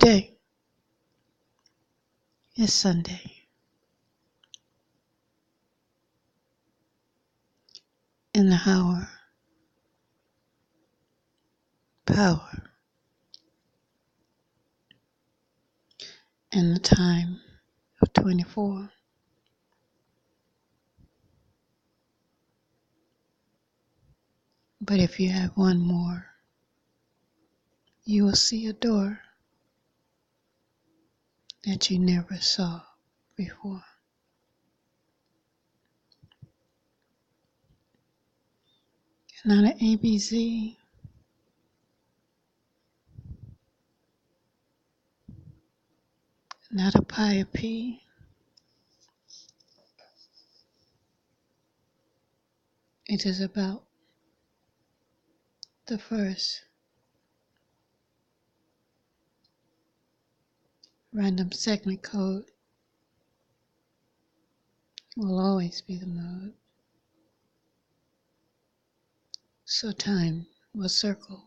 Today is Sunday. In the hour, power, and the time of 24. But if you have one more, you will see a door that you never saw before. Not an ABC, not a pi of P. It is about the first random segment code will always be the mode. So time will circle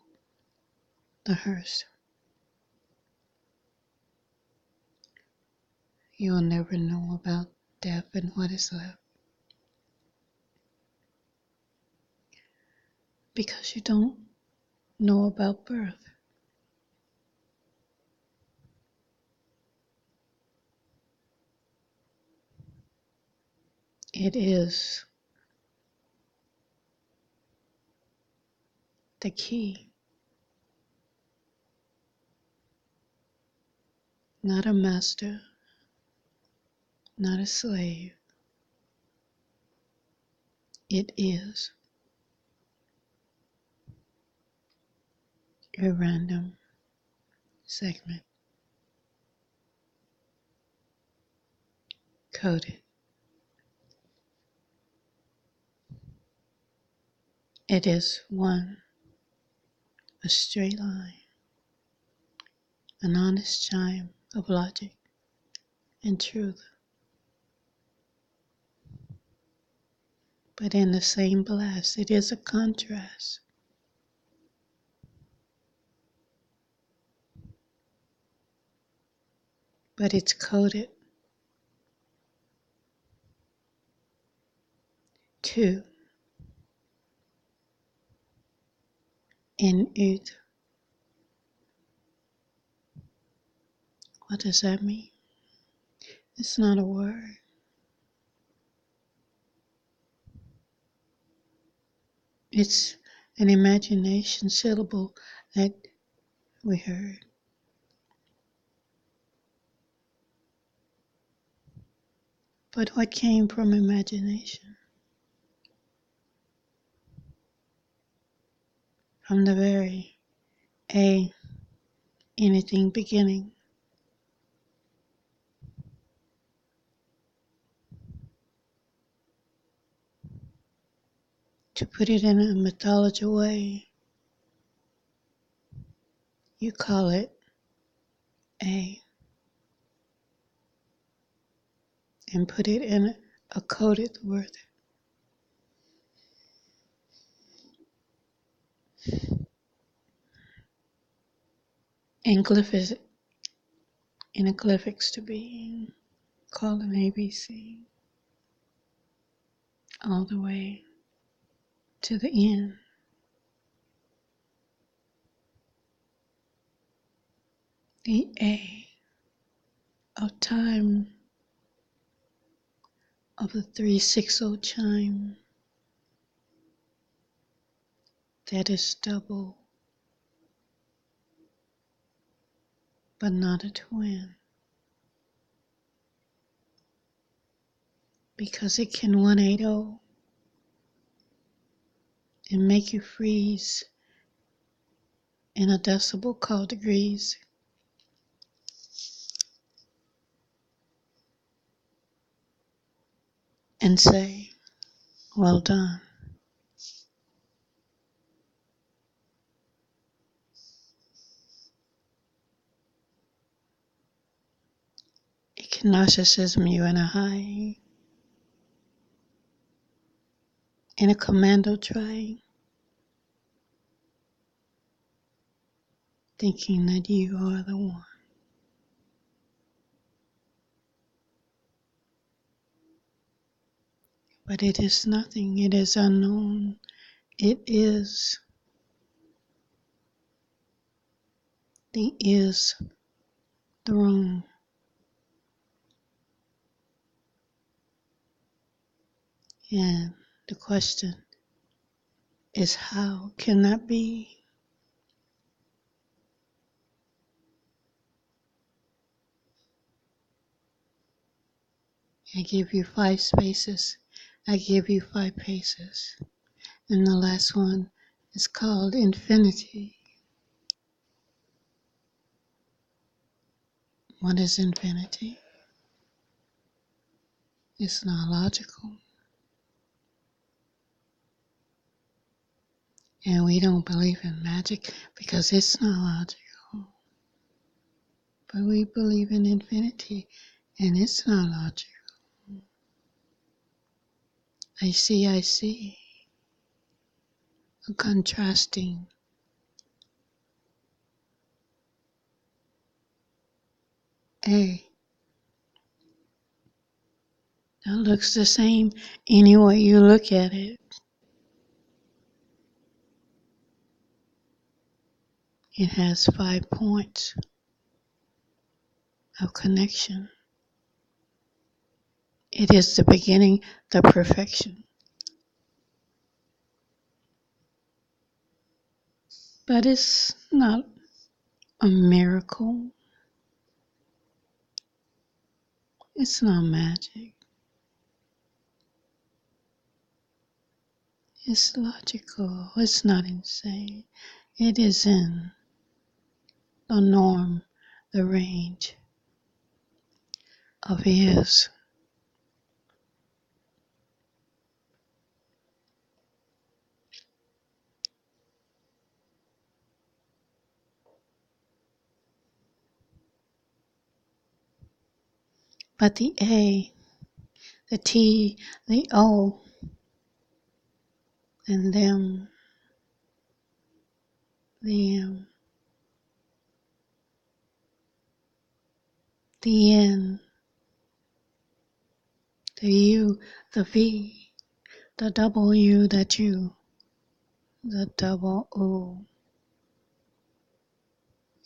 the hearse. You will never know about death and what is left, because you don't know about birth. It is the key, not a master, not a slave. It is a random segment coded. It is one, a straight line, an honest chime of logic and truth. But in the same blast, it is a contrast. But it's coded to in it. What does that mean? It's not a word. It's an imagination syllable that we heard. But what came from imagination? From the very anything beginning. To put it in a mythology way, you call it A, and put it in a coded word. Hieroglyphics to be called an ABC, all the way to the end. The A of time of the 360 chime that is double, but not a twin, because it can 180 and make you freeze in a decibel called degrees. And say, well done. It can narcissism you in a high, in a commando trying, thinking that you are the one. but it is nothing. It is unknown. It is the is throne. And the question is, how can that be? I give you 5 spaces. I give you 5 paces. And the last one is called infinity. What is infinity? It's not logical. And we don't believe in magic because it's not logical. But we believe in infinity and it's not logical. I see a contrasting A that looks the same any way you look at it. It has 5 points of connection. It is the beginning, the perfection. But it's not a miracle. It's not magic. It's logical. It's not insane. It is in the norm, the range of is. But the A, the T, the O, and them, the M, the N, the U, the V, the W, that U, the double O,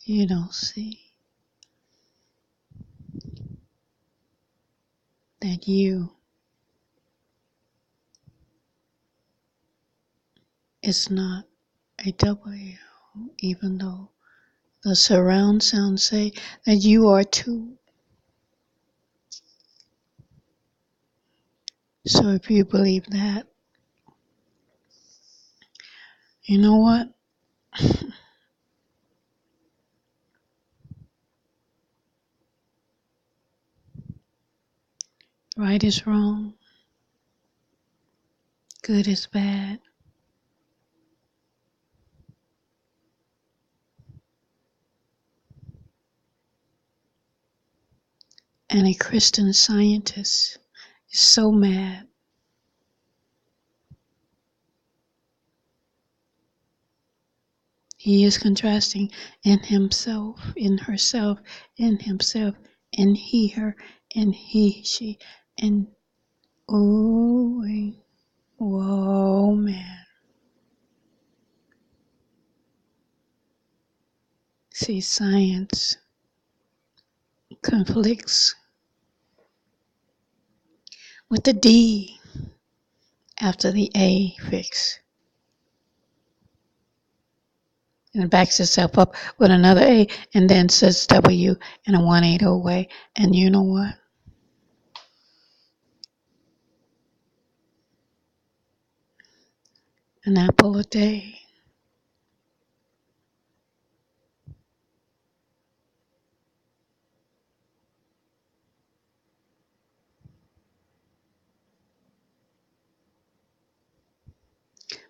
you don't see. That U is not a W, even though the surround sounds say that you are too. So if you believe that, you know what? Right is wrong. Good is bad. And a Christian Scientist is so mad. He is contrasting in himself, in herself, in himself, in he, her, in he, she, and oh, whoa, man. See, science conflicts with the D after the A fix. And it backs itself up with another A and then says W in a 180 way. And you know what? An apple a day.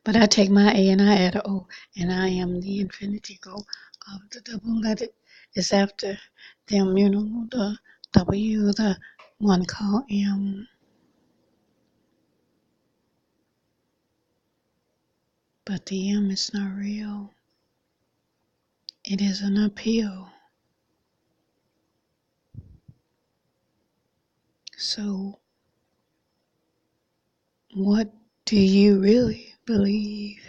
But I take my A and I add a O, and I am the infinity go of the double letter. It's after them, you know, the W, the one called M. But the M is not real. It is an appeal. So What do you really believe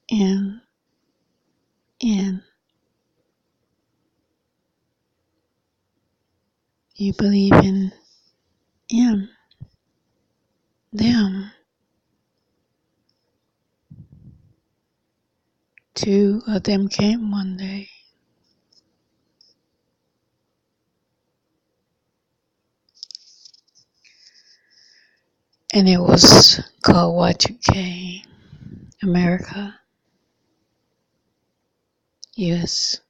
in? In you believe in him, them. Two of them came one day. And it was called Y2K, America, USA.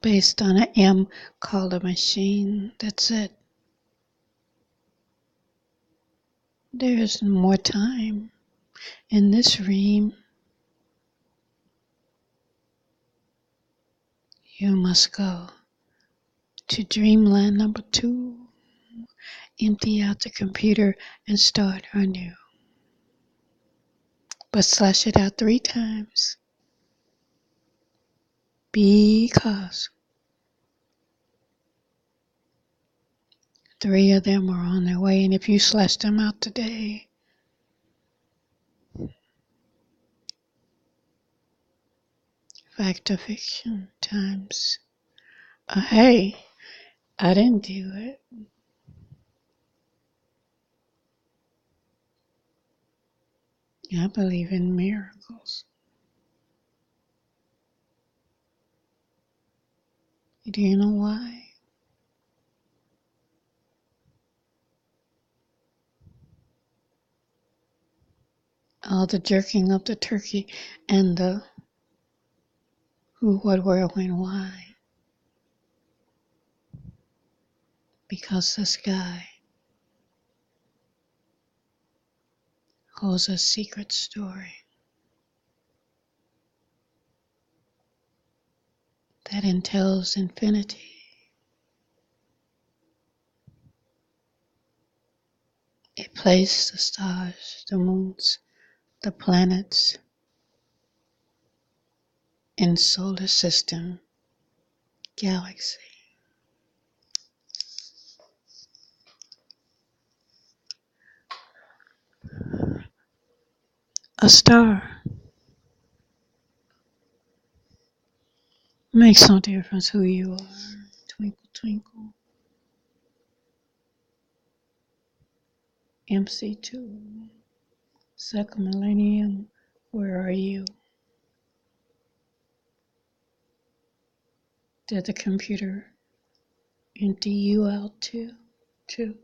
Based on an M called a machine. That's it. There's more time in this dream. You must go to dreamland number 2. Empty out the computer and start anew. But slash it out 3 times. Because 3 of them are on their way. And if you slash them out today, fact or fiction times. Hey, I didn't do it. I believe in miracles. Do you know why? All the jerking of the turkey and the who, what, where, when, why. Because the sky holds a secret story that entails infinity. It placed the stars, the moons, the planets in solar system, galaxy. A star makes no difference who you are. Twinkle, twinkle. MC2. Second millennium, where are you? Did the computer empty you out too? Two.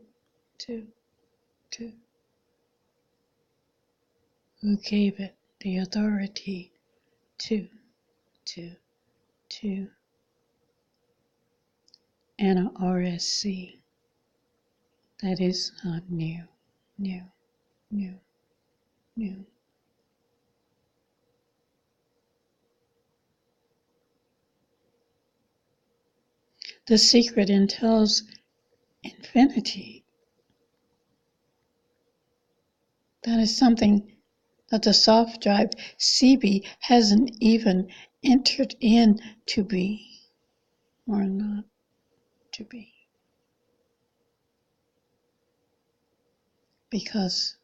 Who gave it the authority to, and a RSC that is not new. The secret entails infinity. That is something that the soft drive CB hasn't even entered in to be or not to be. Because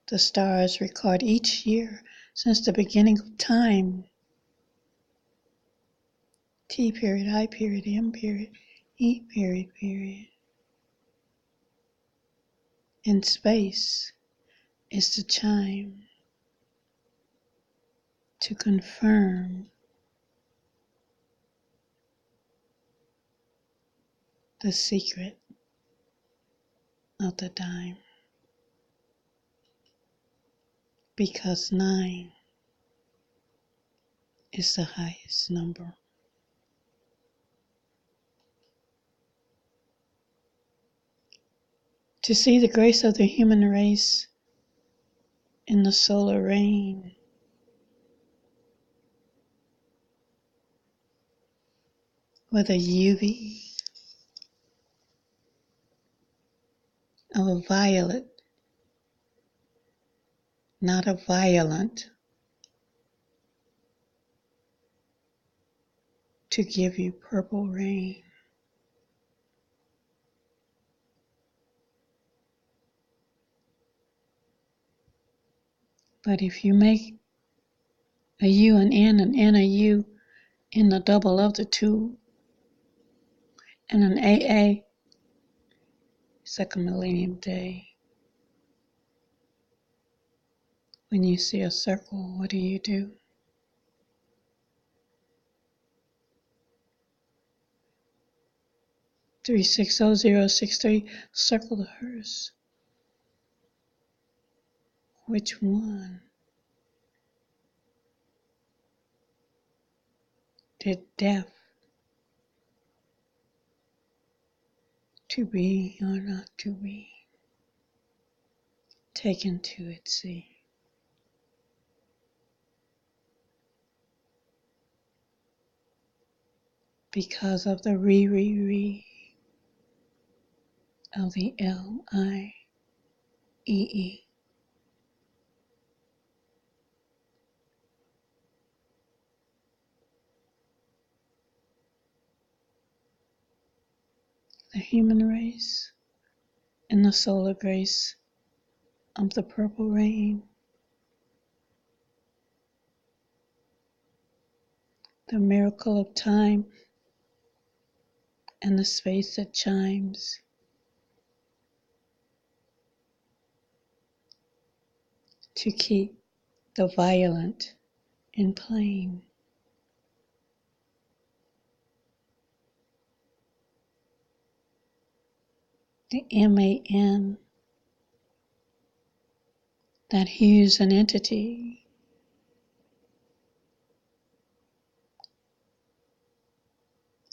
the stars record each year since the beginning of time. T period, I period, M period, E period. In space is the chime to confirm the secret of the dime. Because 9 is the highest number. To see the grace of the human race in the solar rain, with a UV of a violet, not a violent, to give you purple rain. But if you make a U an N a U in the double of the two, and an AA, second millennium day, when you see a circle, what do? 360063, circle the hearse. Which one did death to be or not to be taken to its sea? Because of the re of the LIEE. The human race and the solar grace of the purple rain, the miracle of time and the space that chimes, to keep the violent in plain. The MAN that hues an entity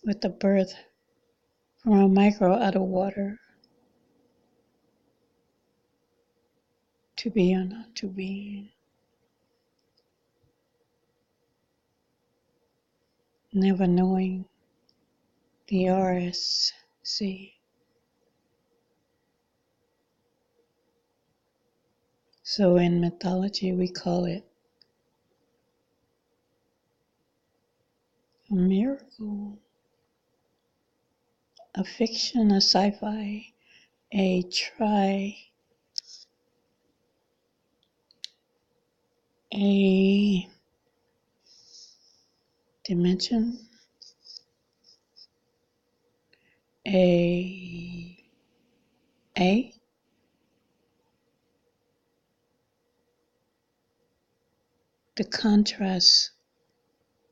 with the birth from a micro out of water, to be or not to be, never knowing the RSC. So in mythology we call it a miracle, a fiction, a sci-fi, a a dimension, a the contrast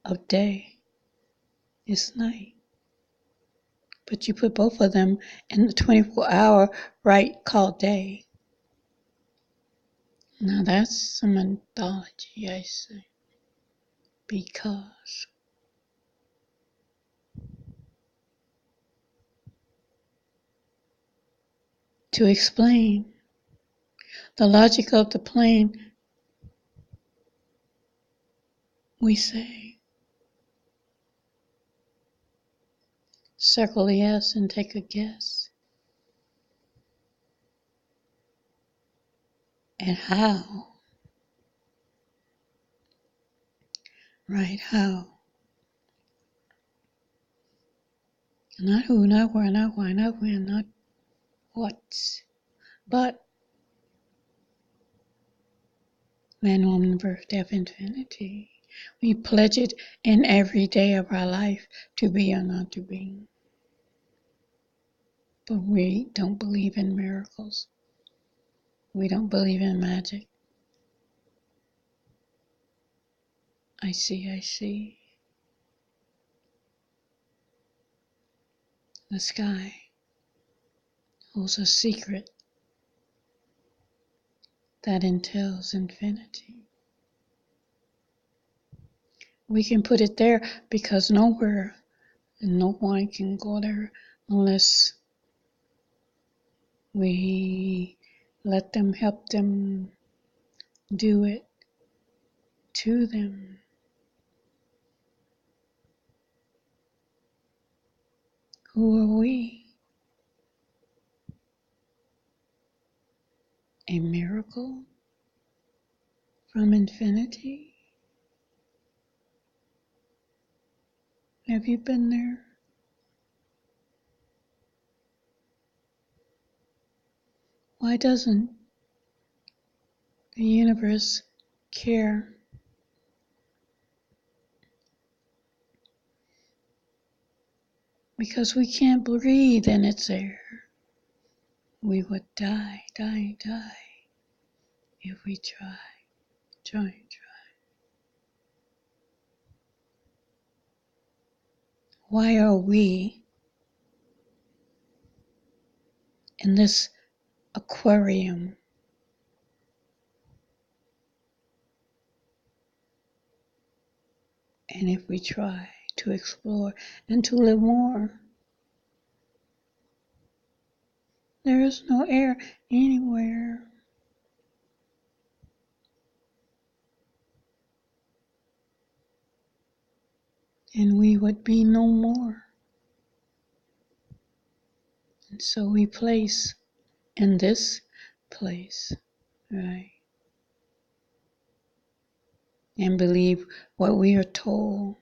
of day is night. But you put both of them in the 24-hour right called day. Now that's some mythology, I say, because to explain the logic of the plane, we say, circle the S and take a guess at how, right, how. Not who, not where, not why, not when, not what, but man, woman, birth, death, infinity. We pledge it in every day of our life to be or not to be. But we don't believe in miracles. We don't believe in magic. I see. The sky holds a secret that entails infinity. We can put it there because nowhere and no one can go there unless we let them help them do it to them. Who are we? A miracle from infinity? Have you been there? Why doesn't the universe care? Because we can't breathe in its air. We would die if we try. Why are we in this aquarium? And if we try to explore and to live more, there is no air anywhere. And we would be no more. And so we place in this place, right? And believe what we are told.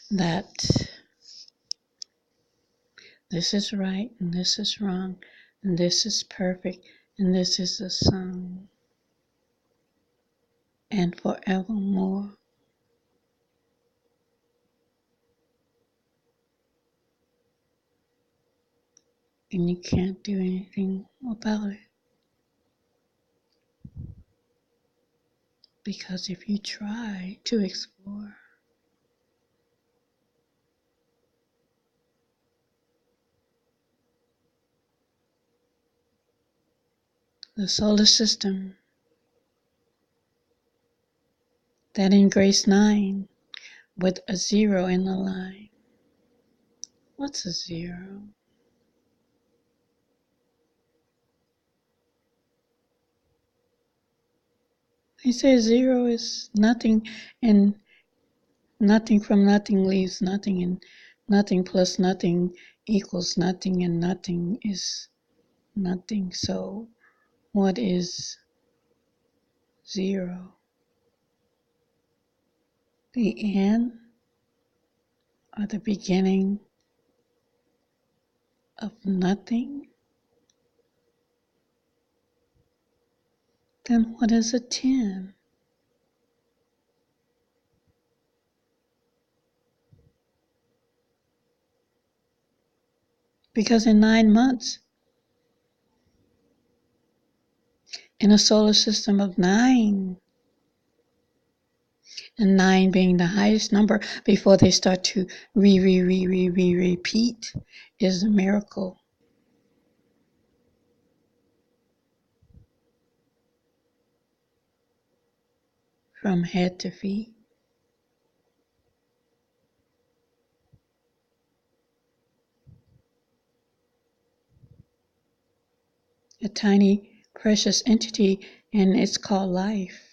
That this is right and this is wrong and this is perfect and this is the song. And forevermore. And you can't do anything about it. Because if you try to explore, the solar system, that in Grace 9 with a 0 in the line. What's a 0? They say 0 is nothing, and nothing from nothing leaves nothing, and nothing plus nothing equals nothing, and nothing is nothing. So what is 0? The end or the beginning of nothing? Then what is a 10? Because in 9 months, in a solar system of 9, and 9 being the highest number before they start to repeat, is a miracle. From head to feet. A tiny, precious entity, and it's called life.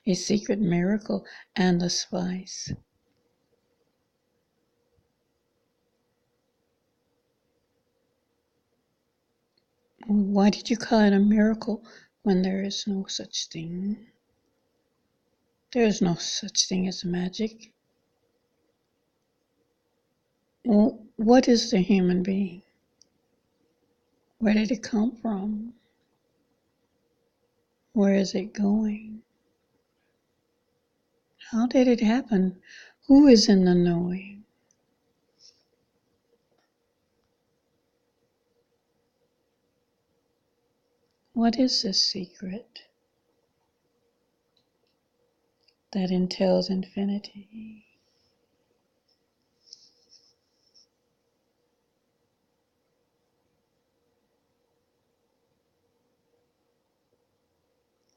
A secret miracle and a spice. Why did you call it a miracle when there is no such thing? There is no such thing as magic. Well, what is the human being? Where did it come from? Where is it going? How did it happen? Who is in the knowing? What is this secret that entails infinity?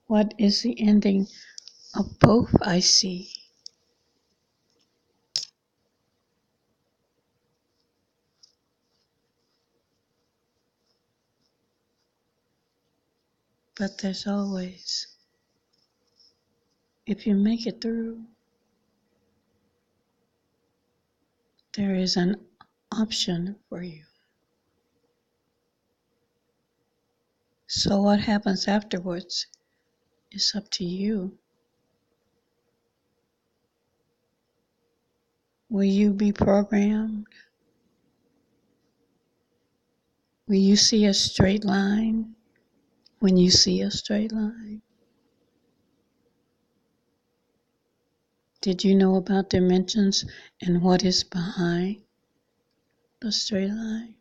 What is the ending of both I see? But there's always, if you make it through, there is an option for you. So what happens afterwards It's up to you. Will you be programmed? Will you see a straight line when you see a straight line? Did you know about dimensions and what is behind the straight line?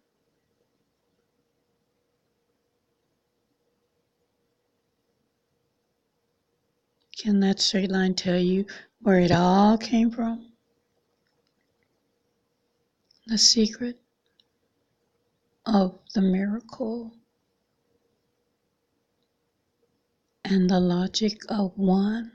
Can that straight line tell you where it all came from? The secret of the miracle and the logic of one.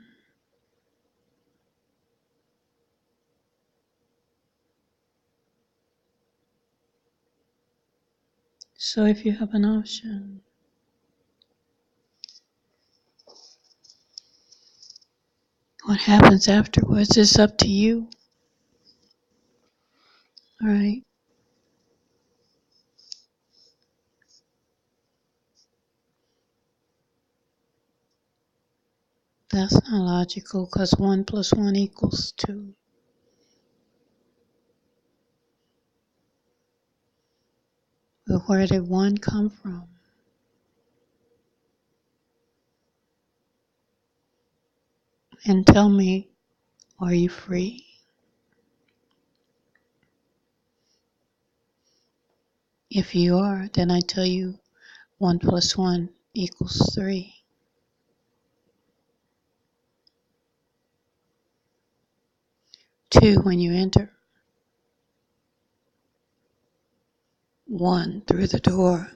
So if you have an option, what happens afterwards is up to you. All right? That's not logical because 1 + 1 = 2. But where did 1 come from? And tell me, are you free? If you are, then I tell you 1 + 1 = 3. 2 when you enter. 1 through the door.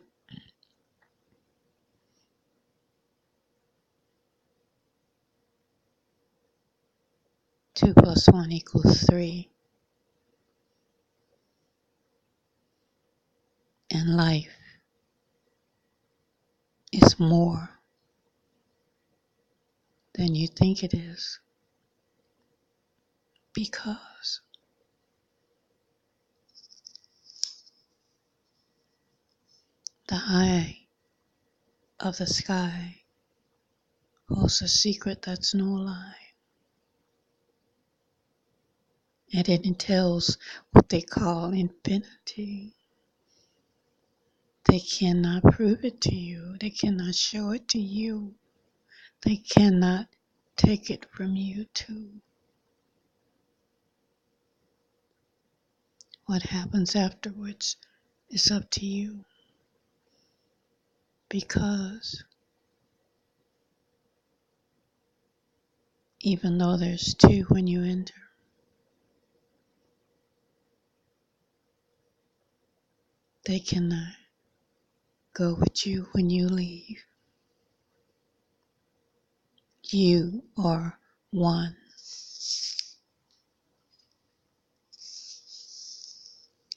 2 + 1 = 3. And life is more than you think it is. Because the eye of the sky holds a secret that's no lie. And it entails what they call infinity. They cannot prove it to you. They cannot show it to you. They cannot take it from you too. What happens afterwards is up to you. Because even though there's 2 when you enter, they cannot go with you when you leave. You are 1.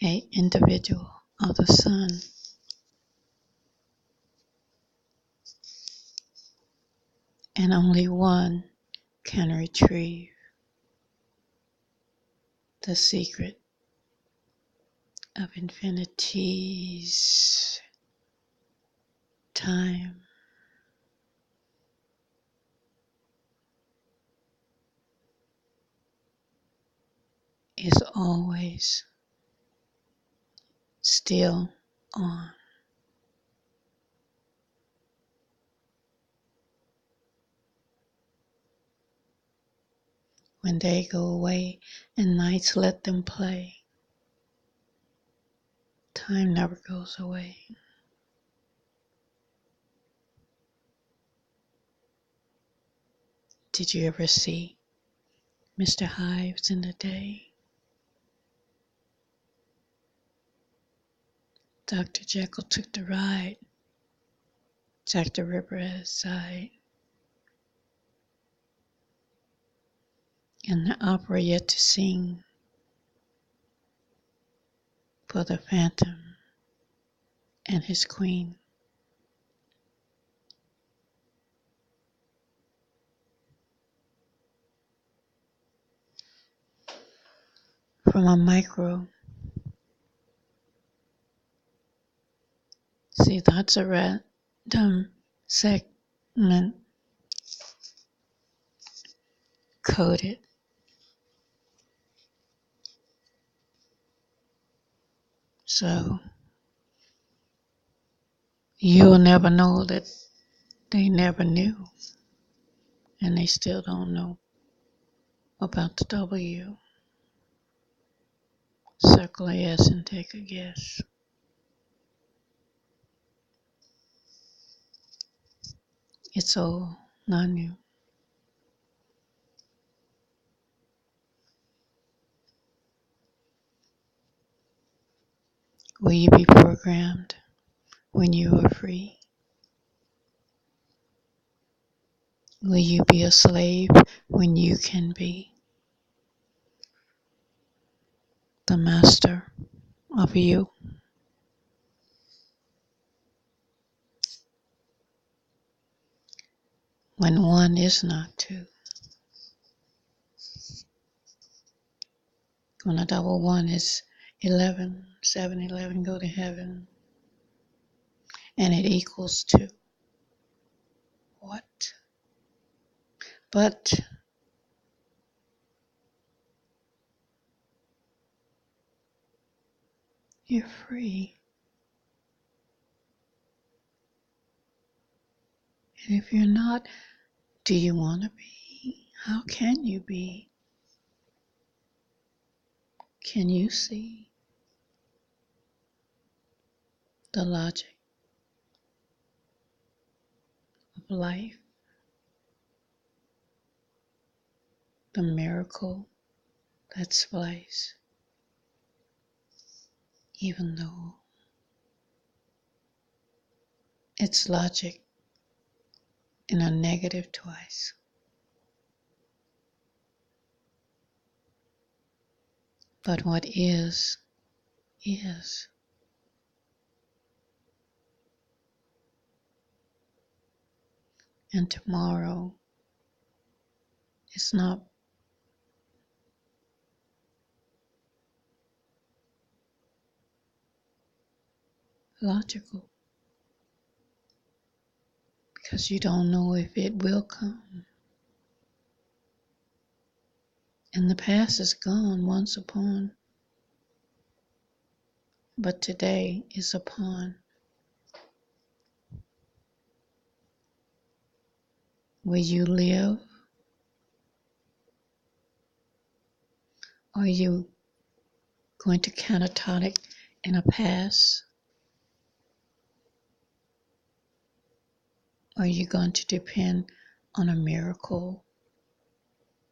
An individual of the sun. And only 1 can retrieve the secret of infinity's time. Is always still on. When they go away and nights let them play, time never goes away. Did you ever see Mr. Hives in the day? Dr. Jekyll took the ride, Jack the Ripper at his side, and the opera yet to sing for the Phantom and his queen. From a micro, see, that's a random segment coded. So you'll never know that they never knew, and they still don't know about the W. Circle a yes and take a guess. It's all not new. Will you be programmed when you are free? Will you be a slave when you can be the master of you? When one is not two. When a double one is 11, 7, 11 go to heaven, and it equals 2. What? But you're free. And if you're not, do you want to be? How can you be? Can you see the logic of life? The miracle that's place, even though it's logic in a negative twice. But what is. And tomorrow is not logical because you don't know if it will come. And the past is gone once upon, but today is upon. Will you live? Are you going to catatonic in a past? Are you going to depend on a miracle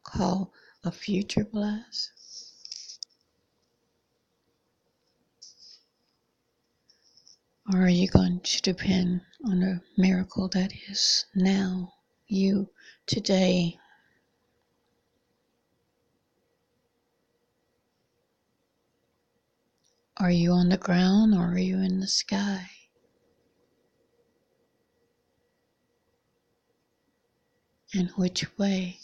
called a future blast? Or are you going to depend on a miracle that is now, you, today? Are you on the ground or are you in the sky? And which way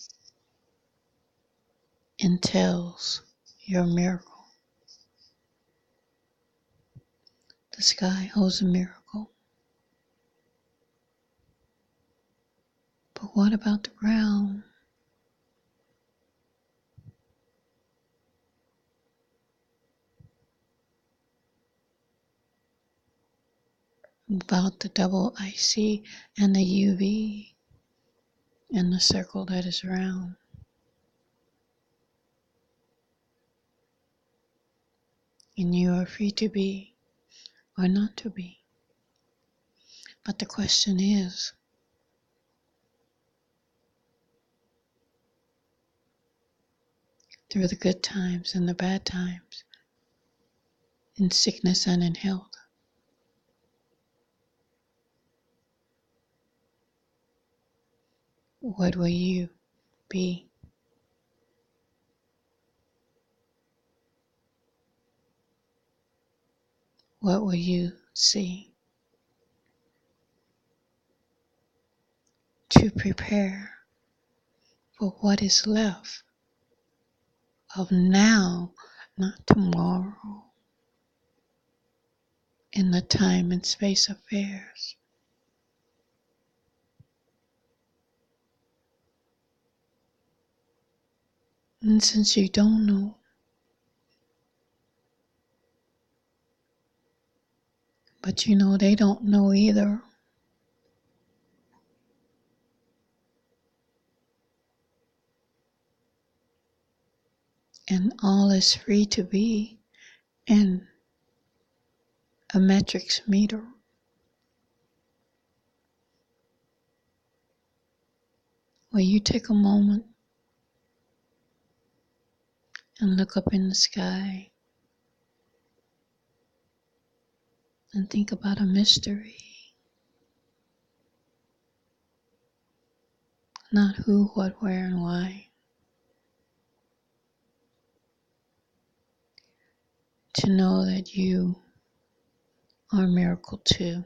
entails your miracle? The sky holds a miracle. But what about the ground? About the double IC and the UV and the circle that is round? And you are free to be or not to be. But the question is, through the good times and the bad times, in sickness and in health, what will you be? What will you see to prepare for what is left of now, not tomorrow, in the time and space affairs? And since you don't know, but you know they don't know either, and all is free to be in a metrics meter. Where you take a moment and look up in the sky and think about a mystery. Not who, what, where, and why. To know that you are a miracle too.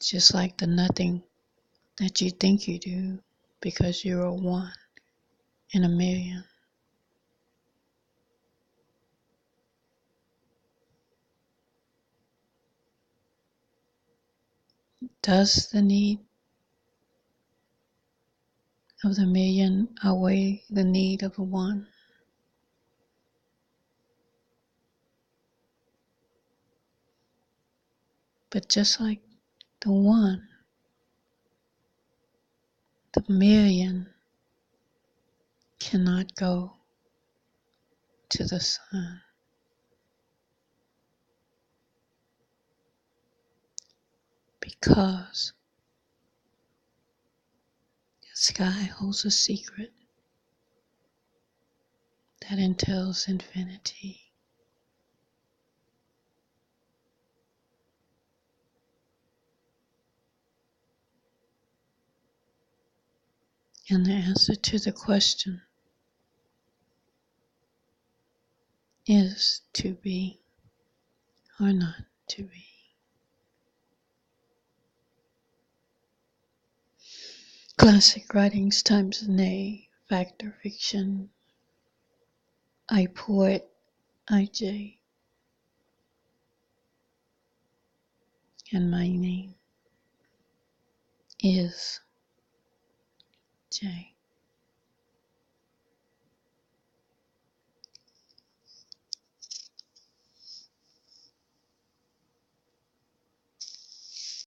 Just like the nothing that you think you do because you're a one in a million. Does the need of the million outweigh the need of the one? But just like the one, the million cannot go to the sun because the sky holds a secret that entails infinity. And the answer to the question is to be or not to be. Classic writings times nay, fact or fiction. I poet, IJ, and my name is J.